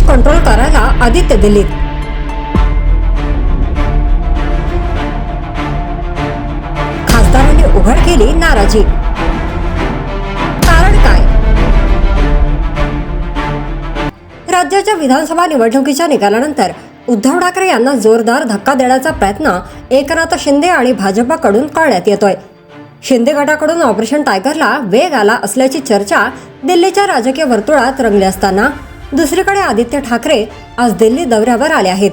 Control करायला आदित्य दिल्लीत. खासदारांनी उघड केली नाराजी. कारण काय? राज्याच्या विधानसभा निवडणुकीच्या निकालानंतर उद्धव ठाकरे यांना जोरदार धक्का देण्याचा प्रयत्न एकनाथ शिंदे आणि भाजपकडून करण्यात येतोय. शिंदे गटाकडून ऑपरेशन टायगरला वेग आला असल्याची चर्चा दिल्लीच्या राजकीय वर्तुळात रंगली असताना दुसरीकडे आदित्य ठाकरे आज दिल्ली दौऱ्यावर आले आहेत.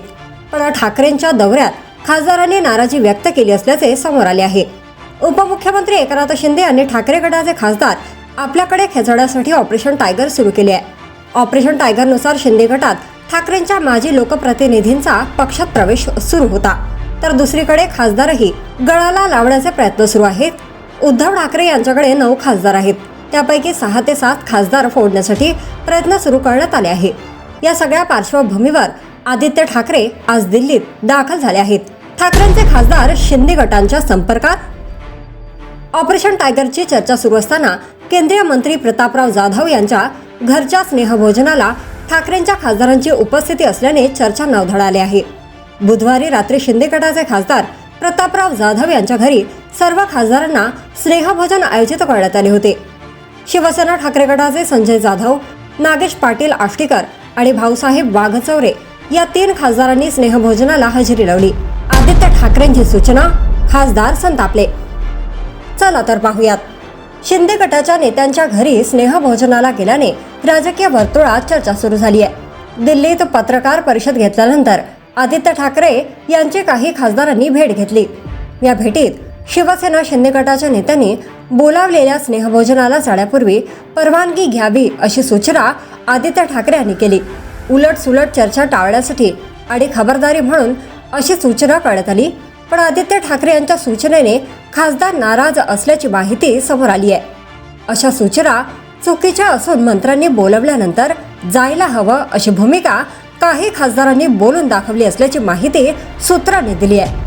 पण ठाकरेंच्या दौऱ्यात खासदारांनी नाराजी व्यक्त केली असल्याचे समोर आले आहे. उपमुख्यमंत्री एकनाथ शिंदे यांनी ठाकरे गटाचे खासदार आपल्याकडे खेचण्यासाठी ऑपरेशन टायगर सुरू केले आहे. ऑपरेशन टायगरनुसार शिंदे गटात ठाकरेंच्या माजी लोकप्रतिनिधींचा पक्षात प्रवेश सुरू होता, तर दुसरीकडे खासदारही गळाला लावण्याचे प्रयत्न सुरू आहेत. उद्धव ठाकरे यांच्याकडे 9 खासदार आहेत, त्यापैकी 6 ते 7 खासदार फोडण्यासाठी प्रयत्न सुरू करण्यात आले आहे. या सगळ्या पार्श्वभूमीवर आदित्य ठाकरे आज दिल्लीत दाखल झाले आहेत. ठाकरेंचे खासदार शिंदे गटांच्या संपर्कात. ऑपरेशन टायगरची चर्चा सुरू असताना केंद्रीय मंत्री प्रतापराव जाधव यांच्या घरच्या स्नेहभोजनाला ठाकरेंच्या खासदारांची उपस्थिती असल्याने चर्चा नवधळाली आहे. बुधवारी रात्री शिंदे गटाचे खासदार प्रतापराव जाधव यांच्या घरी सर्व खासदारांना स्नेहभोजन आयोजित करण्यात आले होते. शिवसेना ठाकरे गटाचे संजय जाधव, नागेश पाटील आष्टीकर आणि भाऊसाहेब वाघचौरे या 3 खासदारांनी स्नेहभोजनाला हजेरी लावली. आदित्य ठाकरेंची सूचना, खासदार संतापले. चला तर पाहूयात. शिंदे गटाच्या नेत्यांच्या घरी स्नेहभोजनाला गेल्याने राजकीय वर्तुळात चर्चा सुरू झाली आहे. दिल्लीत पत्रकार परिषद घेतल्यानंतर आदित्य ठाकरे यांची काही खासदारांनी भेट घेतली. या भेटीत शिवसेना शिंदे गटाच्या नेत्यांनी बोलावलेल्या स्नेहभोजनाला जाण्यापूर्वी परवानगी घ्यावी अशी सूचना आदित्य ठाकरे यांनी केली. उलटसुलट चर्चा टाळण्यासाठी आणि खबरदारी म्हणून अशी सूचना करण्यात आली. पण आदित्य ठाकरे यांच्या सूचनेने खासदार नाराज असल्याची माहिती समोर आली आहे. अशा सूचना चुकीच्या असून मंत्र्यांनी बोलवल्यानंतर जायला हवं अशी भूमिका काही खासदारांनी बोलून दाखवली असल्याची माहिती सूत्रांनी दिली आहे.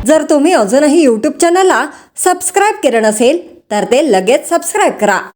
जर तुम्ही अजूनही YouTube चॅनलला सबस्क्राईब केलं नसेल तर ते लगेच सबस्क्राईब करा.